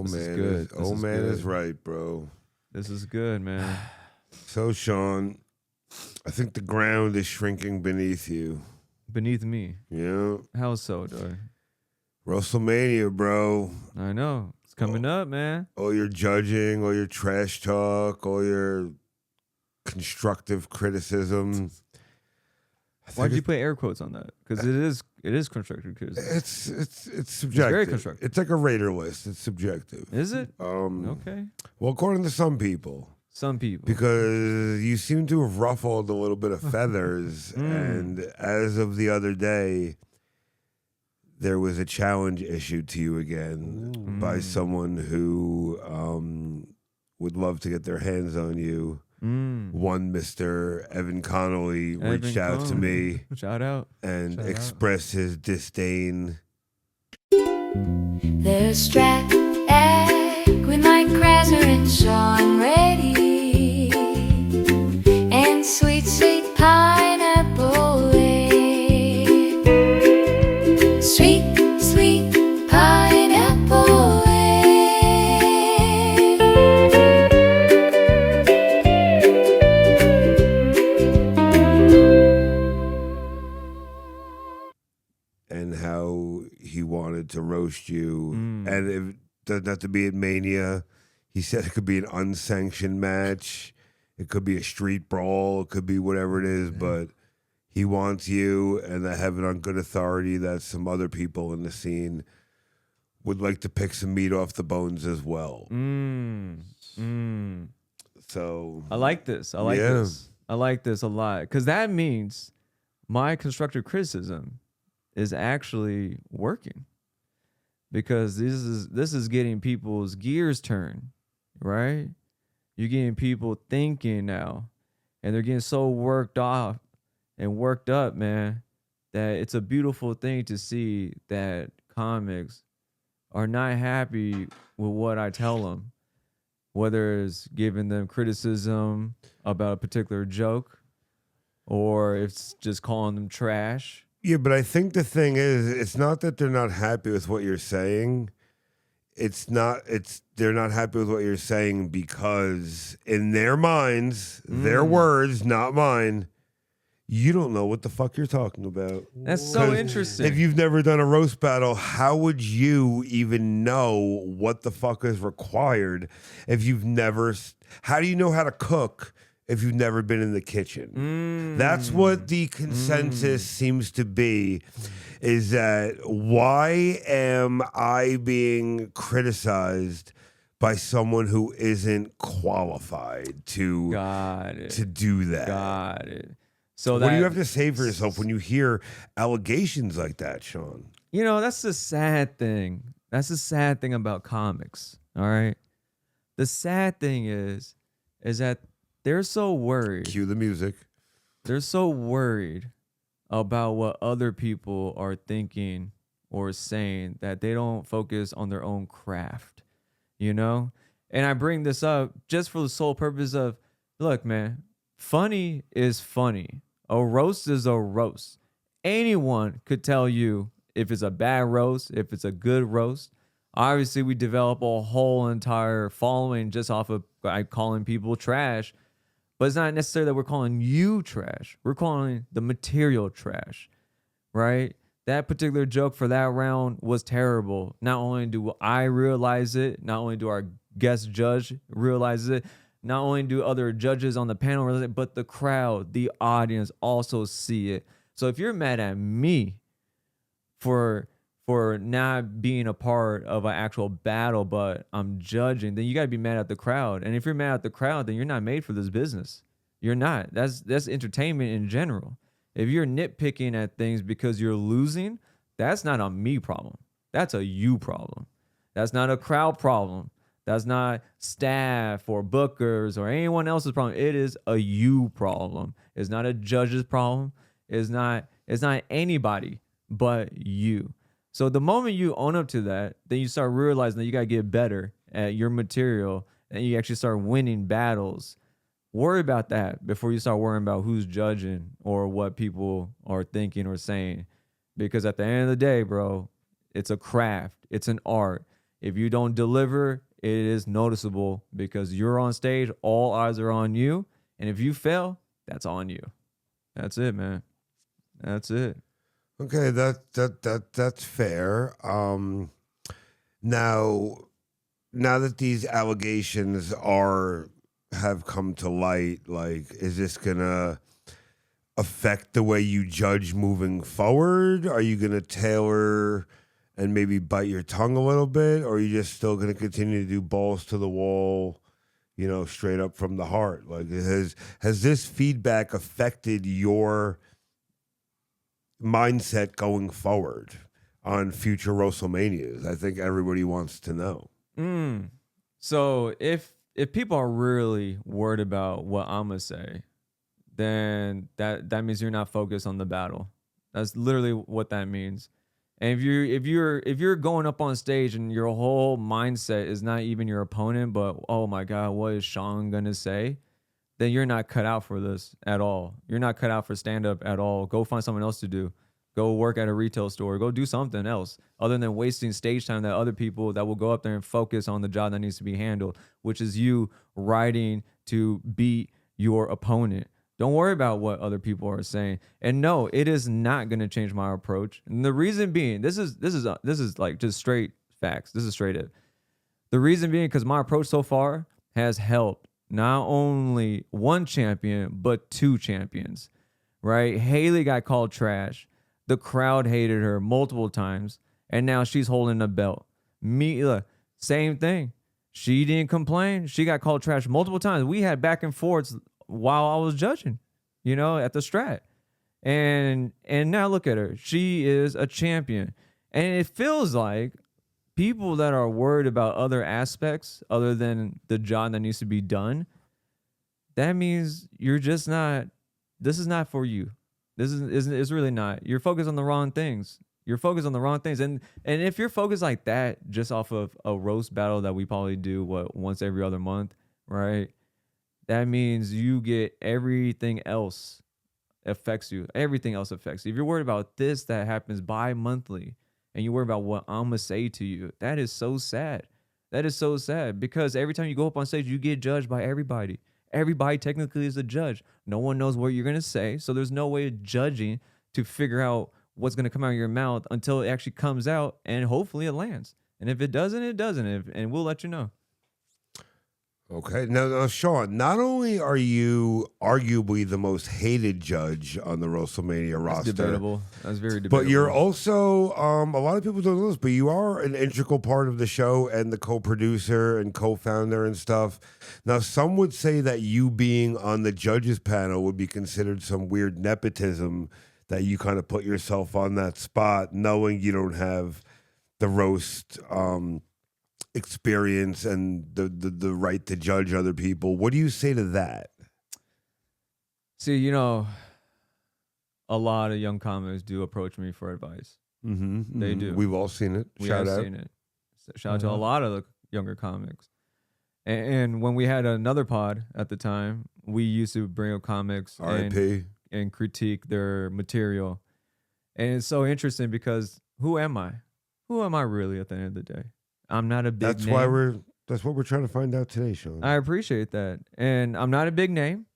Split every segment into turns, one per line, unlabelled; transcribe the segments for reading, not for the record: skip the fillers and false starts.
This is
man,
good. This is
man
good.
is right, bro.
This is good, man.
So, Sean, I think the ground is shrinking beneath you.
Beneath me.
Yeah.
How so, dog?
RoastleMania, bro.
I know. It's coming up, man.
All your judging, all your trash talk, all your constructive criticism.
Why'd you put air quotes on that? Because it is constructive criticism.
It's subjective.
very constructive.
It's like a Raider list. It's subjective.
Is it?
Okay.
Okay.
Well, according to some people.
Some people.
Because you seem to have ruffled a little bit of feathers. And as of the other day, there was a challenge issued to you again by someone who would love to get their hands on you. One Mr. Evan Connolly reached out to me.
Shout out.
And expressed his disdain.
There's Strat, with Mike Krasner and Sean Reddy, and sweet, sweet pineapple wave. Sweet, sweet pineapple wave.
And how he wanted to roast you. And it doesn't have to be at Mania. He said it could be an unsanctioned match. It could be a street brawl. It could be whatever it is. But he wants you, and I have it on good authority that some other people in the scene would like to pick some meat off the bones as well. So
I like this. I like this. I like this a lot. Because that means my constructive criticism is actually working, because this is getting people's gears turned, right? You're getting people thinking now, and they're getting so worked off and worked up, man, that it's a beautiful thing to see that comics are not happy with what I tell them, whether it's giving them criticism about a particular joke or if it's just calling them trash.
Yeah, but I think the thing is, it's not that they're not happy with what you're saying. They're not happy with what you're saying because in their minds, their words, not mine, you don't know what the fuck you're talking about.
That's so interesting.
If you've never done a roast battle, how would you even know what the fuck is required if you've never, how do you know how to cook if you've never been in the kitchen? That's what the consensus seems to be, is that why am I being criticized by someone who isn't qualified to do that?
Got it. So
what do you have to say for yourself when you hear allegations like that, Sean?
You know, that's the sad thing. That's the sad thing about comics, all right? The sad thing is that they're so worried.
Cue the music.
They're so worried about what other people are thinking or saying that they don't focus on their own craft, you know? And I bring this up just for the sole purpose of, look, man, funny is funny. A roast is a roast. Anyone could tell you if it's a bad roast, if it's a good roast. Obviously, we develop a whole entire following just off of calling people trash. But it's not necessarily that we're calling you trash. We're calling the material trash, right? That particular joke for that round was terrible. Not only do I realize it, not only do our guest judge realize it, not only do other judges on the panel realize it, but the crowd, the audience also see it. So if you're mad at me for not being a part of an actual battle, but I'm judging, then you got to be mad at the crowd. And if you're mad at the crowd, then you're not made for this business. You're not. That's entertainment in general. If you're nitpicking at things because you're losing, that's not a me problem. That's a you problem. That's not a crowd problem. That's not staff or bookers or anyone else's problem. It is a you problem. It's not a judge's problem. It's not anybody but you. So the moment you own up to that, then you start realizing that you got to get better at your material and you actually start winning battles. Worry about that before you start worrying about who's judging or what people are thinking or saying. Because at the end of the day, bro, it's a craft. It's an art. If you don't deliver, it is noticeable because you're on stage, all eyes are on you. And if you fail, that's on you. That's it, man. That's it.
Okay, that's fair. Now that these allegations have come to light, like, is this gonna affect the way you judge moving forward? Are you gonna tailor and maybe bite your tongue a little bit, or are you just still gonna continue to do balls to the wall, straight up from the heart? Like, has this feedback affected your mindset going forward on future WrestleManias? I think everybody wants to know.
So if people are really worried about what I'm gonna say, then that means you're not focused on the battle. That's literally what that means. And if you're going up on stage and your whole mindset is not even your opponent, but oh my God, what is Sean gonna say? Then you're not cut out for this at all. You're not cut out for stand up at all. Go find something else to do. Go work at a retail store. Go do something else other than wasting stage time that other people that will go up there and focus on the job that needs to be handled, which is you writing to beat your opponent. Don't worry about what other people are saying. And no, it is not going to change my approach. And the reason being, this is like just straight facts. This is straight up. The reason being because my approach so far has helped not only one champion, but two champions, right? Haley got called trash. The crowd hated her multiple times, and now she's holding a belt. Mila, same thing. She didn't complain. She got called trash multiple times. We had back and forths while I was judging, at the Strat. And now look at her. She is a champion. And it feels like people that are worried about other aspects other than the job that needs to be done, that means you're just not, this is not for you. This is really not. You're focused on the wrong things. You're focused on the wrong things. And if you're focused like that, just off of a roast battle that we probably do, once every other month, right? That means you get everything else affects you. Everything else affects you. If you're worried about this that happens bi-monthly and you worry about what I'm going to say to you, that is so sad. That is so sad because every time you go up on stage, you get judged by everybody. Everybody technically is a judge. No one knows what you're going to say. So there's no way of judging to figure out what's going to come out of your mouth until it actually comes out and hopefully it lands. And if it doesn't, it doesn't. And we'll let you know.
Okay. Now, Sean, not only are you arguably the most hated judge on the WrestleMania roster.
That's debatable. That's very debatable.
But you're also, a lot of people don't know this, but you are an integral part of the show and the co-producer and co-founder and stuff. Now, some would say that you being on the judges panel would be considered some weird nepotism, that you kind of put yourself on that spot knowing you don't have the roast experience and the right to judge other people. What do you say to that?
See, a lot of young comics do approach me for advice. They do.
We've all seen it.
Shout out. Seen it. Shout out to a lot of the younger comics. And when we had another pod at the time, we used to bring up comics and critique their material. And it's so interesting because who am I? Who am I really at the end of the day? I'm not a big name.
That's what we're trying to find out today, Sean.
I appreciate that. And I'm not a big name,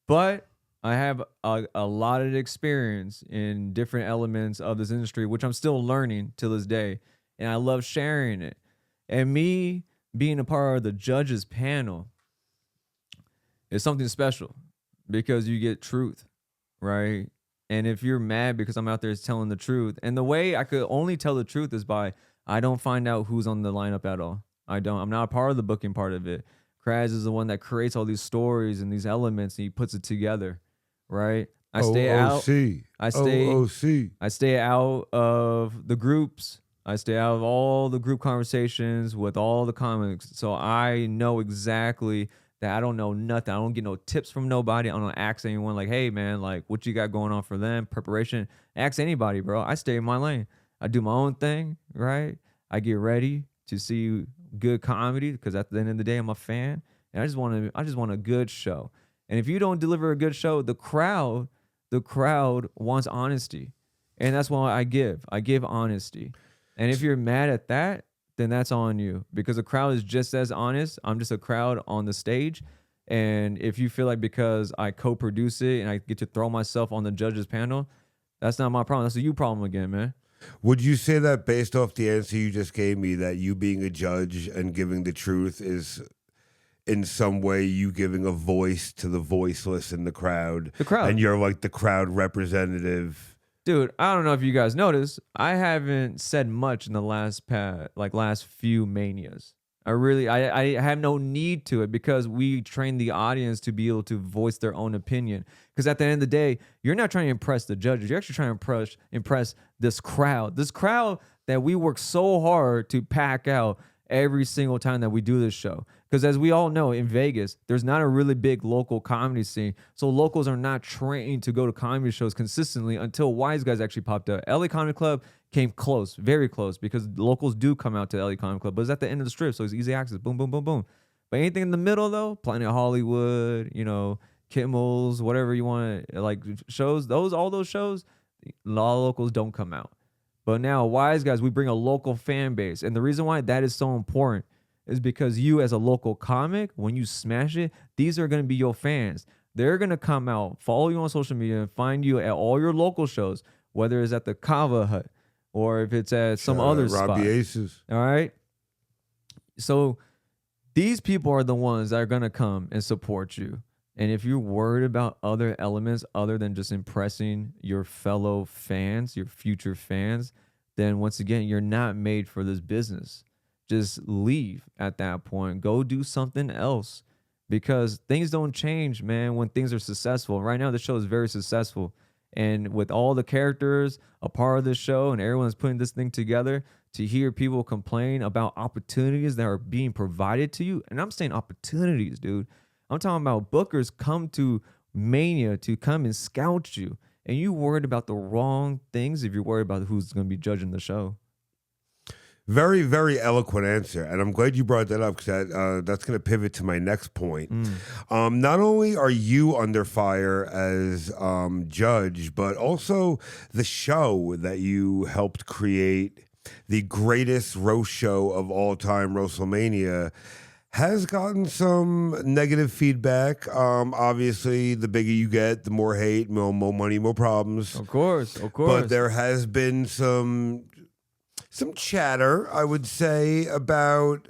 but I have a lot of experience in different elements of this industry, which I'm still learning to this day. And I love sharing it. And me being a part of the judges panel is something special because you get truth, right? And if you're mad because I'm out there telling the truth, and the way I could only tell the truth is by I don't find out who's on the lineup at all. I'm not a part of the booking part of it. Kraz is the one that creates all these stories and these elements and he puts it together, right? I stay out of the groups. I stay out of all the group conversations with all the comics. So I know exactly that I don't know nothing. I don't get no tips from nobody. I don't ask anyone like, hey man, like what you got going on for them? Preparation. Ask anybody, bro. I stay in my lane. I do my own thing, right? I get ready to see good comedy because at the end of the day, I'm a fan, and I just want a good show. And if you don't deliver a good show, the crowd wants honesty, and that's why I give honesty. And if you're mad at that, then that's on you, because the crowd is just as honest. I'm just a crowd on the stage. And if you feel like because I co-produce it and I get to throw myself on the judges panel, that's not my problem. That's a you problem again, man.
Would you say that based off the answer you just gave me, that you being a judge and giving the truth is in some way you giving a voice to the voiceless in the crowd?
The crowd.
And you're like the crowd representative.
Dude, I don't know if you guys noticed, I haven't said much in the last few manias. I have no need to it, because we train the audience to be able to voice their own opinion. Because at the end of the day, you're not trying to impress the judges. You're actually trying to impress this crowd. This crowd that we work so hard to pack out every single time that we do this show. Because as we all know, in Vegas, there's not a really big local comedy scene. So locals are not trained to go to comedy shows consistently until Wise Guys actually popped up. LA Comedy Club came close, very close, because locals do come out to LA Comedy Club. But it's at the end of the strip, so it's easy access. Boom, boom, boom, boom. But anything in the middle, though, Planet Hollywood, Kimmel's, whatever you want, like shows, all those shows, a lot of locals don't come out. But now, Wise Guys, we bring a local fan base. And the reason why that is so important is because you, as a local comic, when you smash it, these are going to be your fans. They're going to come out, follow you on social media, and find you at all your local shows, whether it's at the Kava Hut or if it's at some other spot.
Robbie Aces.
All right? So these people are the ones that are going to come and support you. And if you're worried about other elements other than just impressing your fellow fans, your future fans, then once again, you're not made for this business. Just leave at that point. Go do something else, because things don't change, man, when things are successful. Right now, the show is very successful. And with all the characters a part of the show and everyone's putting this thing together, to hear people complain about opportunities that are being provided to you. And I'm saying opportunities, dude. I'm talking about bookers come to Mania to come and scout you. And you worried about the wrong things if you're worried about who's going to be judging the show.
Very, very eloquent answer. And I'm glad you brought that up, because that's going to pivot to my next point. Not only are you under fire as judge, but also the show that you helped create, the greatest roast show of all time, RoastleMania, has gotten some negative feedback. Obviously, the bigger you get, the more hate, more money, more problems.
Of course.
But there has been some chatter, I would say, about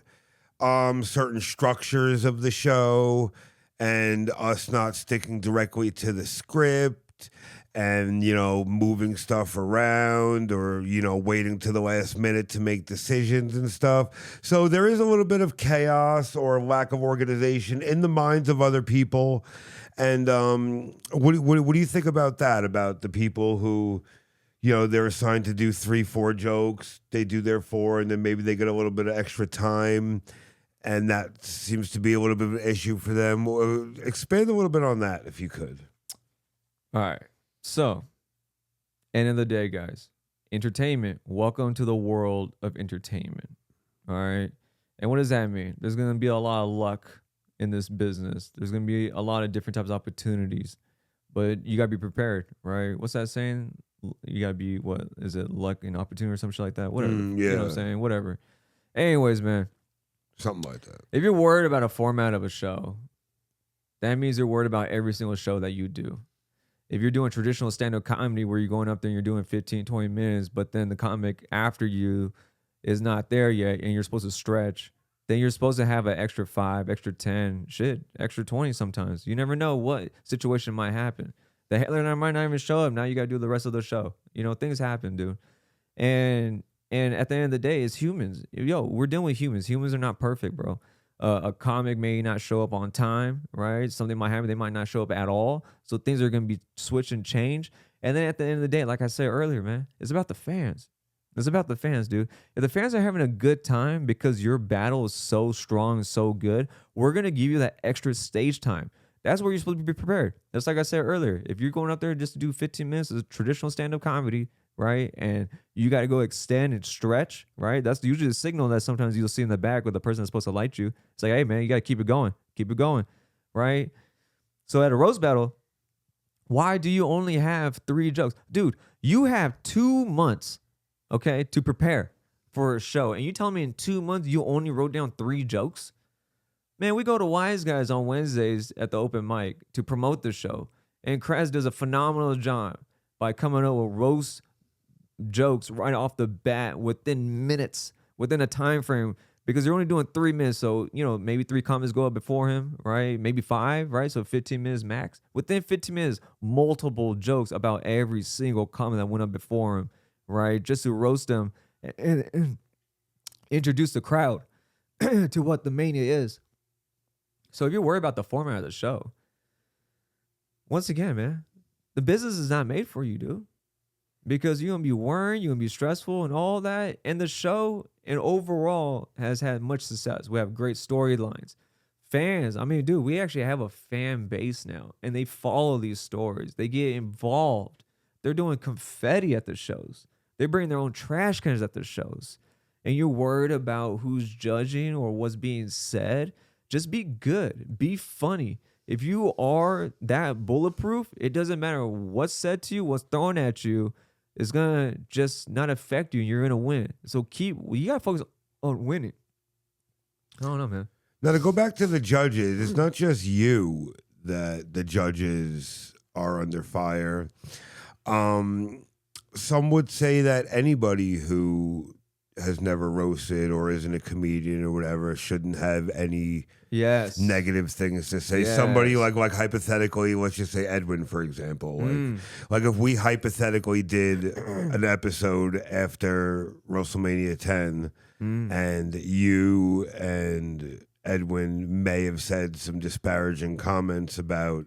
certain structures of the show and us not sticking directly to the script and, moving stuff around or, waiting to the last minute to make decisions and stuff. So there is a little bit of chaos or lack of organization in the minds of other people. And what do you think about that, about the people who, they're assigned to do 3-4 jokes, they do their 4, and then maybe they get a little bit of extra time, and that seems to be a little bit of an issue for them. Expand a little bit on that, if you could.
All right. So, end of the day, guys, entertainment. Welcome to the world of entertainment. All right. And what does that mean? There's going to be a lot of luck in this business. There's going to be a lot of different types of opportunities, but you got to be prepared, right? What's that saying? You got to be, what is it, luck and opportunity or some shit like that? Whatever.
Yeah.
You know what I'm saying? Whatever. Anyways, man.
Something like that.
If you're worried about a format of a show, that means you're worried about every single show that you do. If you're doing traditional stand-up comedy where you're going up there and you're doing 15, 20 minutes, but then the comic after you is not there yet and you're supposed to stretch, then you're supposed to have an extra 5, extra 10, extra 20 sometimes. You never know what situation might happen. The headliner might not even show up. Now you got to do the rest of the show. Things happen, dude. And at the end of the day, it's humans. We're dealing with humans. Humans are not perfect, bro. A comic may not show up on time, right? Something might happen. They might not show up at all. So things are going to be switch and change. And then at the end of the day, like I said earlier, man, it's about the fans. It's about the fans, dude. If the fans are having a good time because your battle is so strong and so good, we're going to give you that extra stage time. That's where you're supposed to be prepared. That's like I said earlier. If you're going up there just to do 15 minutes of traditional stand-up comedy, right, and you got to go extend and stretch, right, that's usually the signal that sometimes you'll see in the back with the person that's supposed to light you. It's like, hey, man, you got to keep it going, right? So at a roast battle, why do you only have 3 jokes? Dude, you have 2 months, okay, to prepare. for a show, and you telling me in 2 months you only wrote down 3 jokes? Man, we go to Wise Guys on Wednesdays at the open mic to promote the show, and Kraz does a phenomenal job by coming up with roast jokes right off the bat within minutes, within a time frame, because they're only doing 3 minutes. So, maybe 3 comments go up before him, right? Maybe 5, right? So 15 minutes max. Within 15 minutes, multiple jokes about every single comment that went up before him, right? Just to roast them and introduce the crowd to what the Mania is. So if you're worried about the format of the show, once again, man, the business is not made for you, dude. Because you're going to be worrying, you're going to be stressful and all that. And the show and overall has had much success. We have great storylines. Fans, I mean, dude, we actually have a fan base now. And they follow these stories. They get involved. They're doing confetti at the shows. They bring their own trash cans at the shows. And you're worried about who's judging or what's being said. Just be good. Be funny. If you are that bulletproof, it doesn't matter what's said to you, what's thrown at you. It's going to just not affect you. You're going to win. So you got to focus on winning. I don't know, man.
Now, to go back to the judges, it's not just you that the judges are under fire. Some would say that anybody who has never roasted or isn't a comedian or whatever shouldn't have any negative things to say.
Yes.
Somebody like hypothetically, let's just say Edwin, for example. Like if we hypothetically did an episode after WrestleMania 10 and you and Edwin may have said some disparaging comments about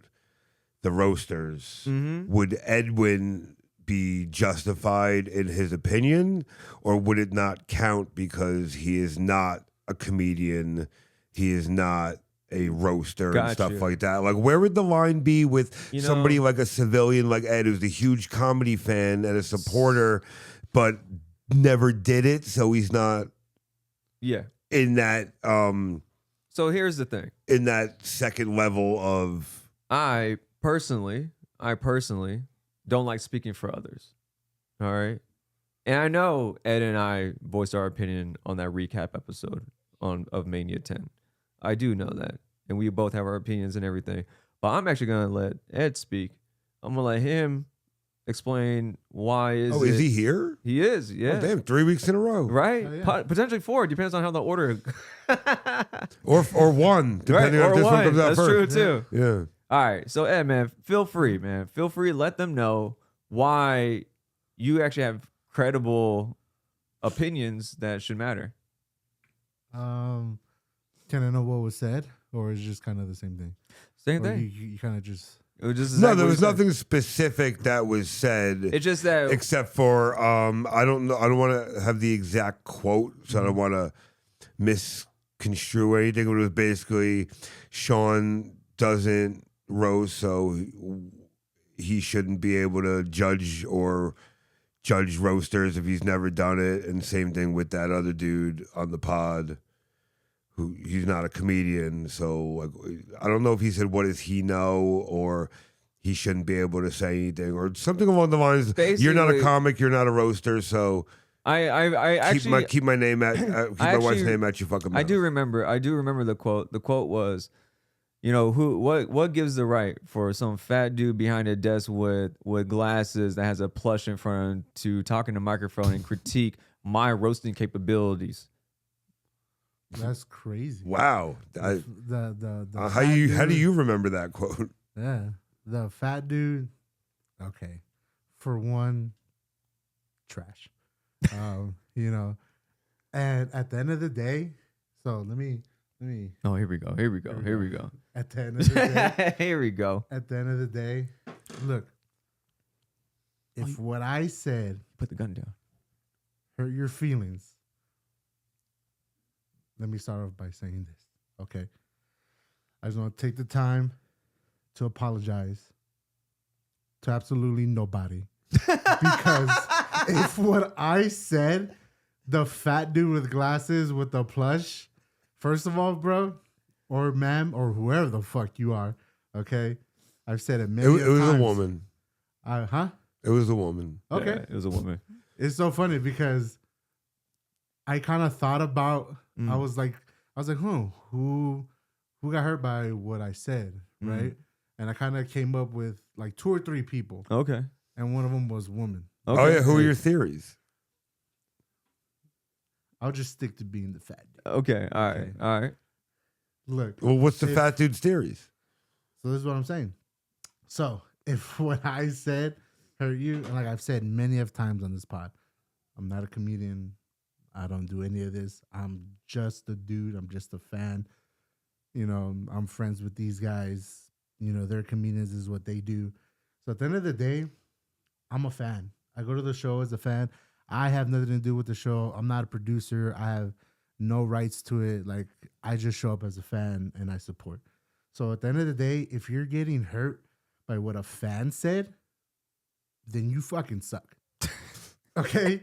the roasters, would Edwin be justified in his opinion, or would it not count because he is not a comedian, he is not a roaster and stuff like that? Like, where would the line be with somebody like a civilian like Ed, who's a huge comedy fan and a supporter, but never did it, so he's not in that
So here's the thing.
In that second level of
I personally don't like speaking for others. All right. And I know Ed and I voiced our opinion on that recap episode of Mania 10. I do know that. And we both have our opinions and everything. But I'm actually going to let Ed speak. I'm going to let him explain why
is he here?
He is, yeah.
Oh, damn, 3 weeks in a row.
Right?
Oh, yeah.
Potentially 4. Depends on how the order...
or 1, depending on if this one comes out
That's
first.
true, too.
Yeah.
All right. So, Ed, man. Feel free. Let them know why you actually have credible opinions that should matter.
Can I know what was said, or is it just kind of the same thing?
Same
Or
thing.
You kind of just...
It was just
No,
exactly
there
what
was
you said.
nothing specific that was said.
It's just that
except for I don't know. I don't want to have the exact quote, so I don't want to misconstrue anything. But it was basically Sean doesn't roast, so he shouldn't be able to judge roasters if he's never done it. And same thing with that other dude on the pod, who he's not a comedian. So like, I don't know if he said what does he know, or he shouldn't be able to say anything, or something along the lines.
Basically,
you're not a comic, you're not a roaster, so keep my name at my wife's name at your fucking mouth.
I do remember the quote. The quote was, what gives the right for some fat dude behind a desk with glasses that has a plush in front of him to talk in the microphone and critique my roasting capabilities?
That's crazy.
Wow.
The
How do you remember that quote?
Yeah, the fat dude. Okay, for one, trash. And at the end of the day, so let me.
Oh, here we go.
At the end of the day,
here we go.
At the end of the day, look. If what I said
Put the gun down.
hurt your feelings, let me start off by saying this, okay? I just want to take the time to apologize to absolutely nobody. Because if what I said, the fat dude with glasses with the plush, first of all, bro, or ma'am, or whoever the fuck you are, okay? I've said it many times.
It was a woman.
Huh?
It was a woman.
Okay.
Yeah, it was a woman.
It's so funny because I kind of thought about. I was like, who got hurt by what I said, right? And I kind of came up with like 2 or 3 people,
Okay.
and one of them was woman.
Okay.
Oh yeah, who are your theories?
I'll just stick to being the fat dude.
Okay. All right.
Okay.
All right.
Look,
Well, what's the
if-
fat dude's theories?
So this is what I'm saying. So if what I said hurt you, and like I've said many of times on this pod, I'm not a comedian. I don't do any of this. I'm just a dude. I'm just a fan. You know, I'm friends with these guys. You know, they're comedians, is what they do. So at the end of the day, I'm a fan. I go to the show as a fan. I have nothing to do with the show. I'm not a producer. I have no rights to it. Like, I just show up as a fan and I support. So at the end of the day, if you're getting hurt by what a fan said, then you fucking suck. Okay?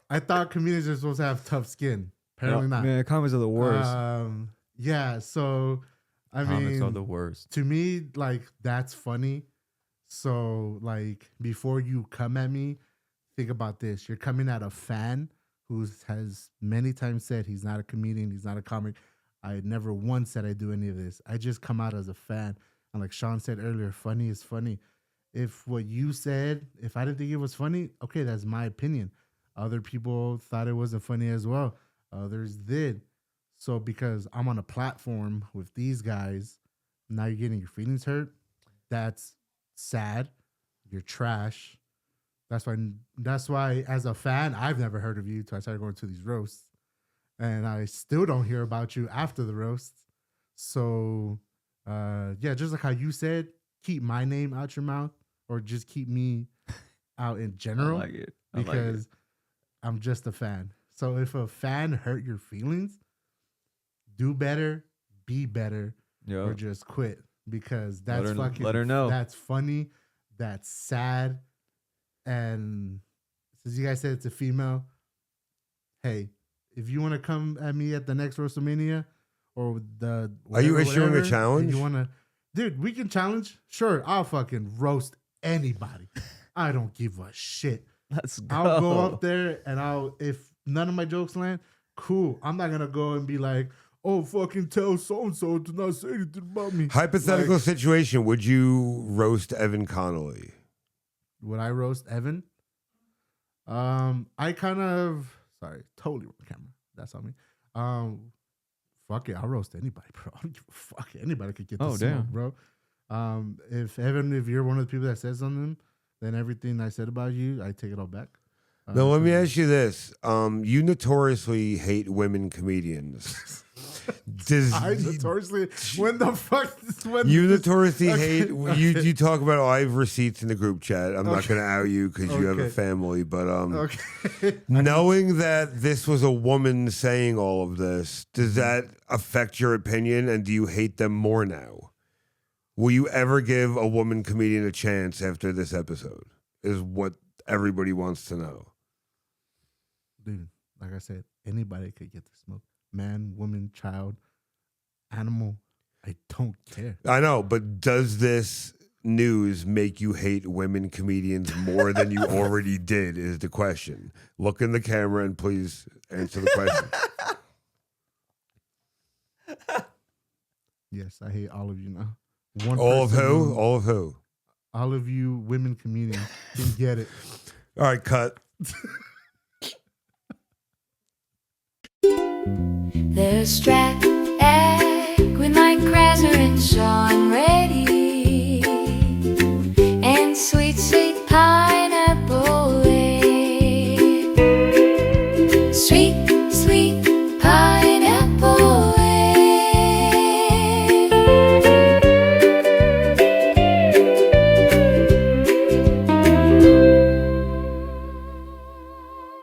I thought comedians are supposed to have tough skin. Apparently not.
Man, comments are the worst.
Yeah, so I
Comments are
mean,
the worst.
to me, like, that's funny. So, like, before you come at me, think about this. You're coming at a fan who has many times said he's not a comedian, he's not a comic. I never once said I do any of this. I just come out as a fan. And like Sean said earlier, funny is funny. If what you said, if I didn't think it was funny, okay, that's my opinion. Other people thought it wasn't funny as well. Others did. So because I'm on a platform with these guys, now you're getting your feelings hurt. That's sad. You're trash. That's why as a fan, I've never heard of you until I started going to these roasts. And I still don't hear about you after the roasts. So yeah, just like how you said, keep my name out your mouth, or just keep me out in general.
I like it.
Because I'm just a fan. So if a fan hurt your feelings, do better, be better, or just quit. Because that's
let her know.
That's funny. That's sad. And since you guys said it's a female, hey, if you want to come at me at the next RoastleMania or the
Are you
whatever,
issuing a
whatever,
challenge?
You want to, dude? We can challenge. Sure, I'll fucking roast anybody. I don't give a shit.
Let's go.
I'll go up there and if none of my jokes land, cool. I'm not gonna go and be like, oh, fucking tell so and so to not say anything about me.
Hypothetical situation: would you roast Evan Connolly?
Would I roast Evan? I kind of totally wrong camera. That's on me. Fuck it, I'll roast anybody, bro. I don't give a fuck. Anybody could get this smoke, bro. If you're one of the people that says something, then everything I said about you, I take it all back.
Now let me ask you this: you notoriously hate women comedians.
I notoriously when the fuck when
you
this-
notoriously
okay,
hate
okay.
you talk about I have receipts in the group chat. I'm not going to out you because you have a
Okay.
family, but
Okay.
knowing that this was a woman saying all of this, does that affect your opinion, and do you hate them more now? Will you ever give a woman comedian a chance after this episode? Is what everybody wants to know.
Dude, like I said, anybody could get the smoke. Man, woman, child, animal. I don't care.
I know, but does this news make you hate women comedians more than you already did is the question. Look in the camera and please answer the question.
Yes, I hate all of you now. One
All of
person
who? All of who?
All of you women comedians can get it.
All right, cut.
There's Strat with Mike Krasner and Sean Reddy, and sweet pie.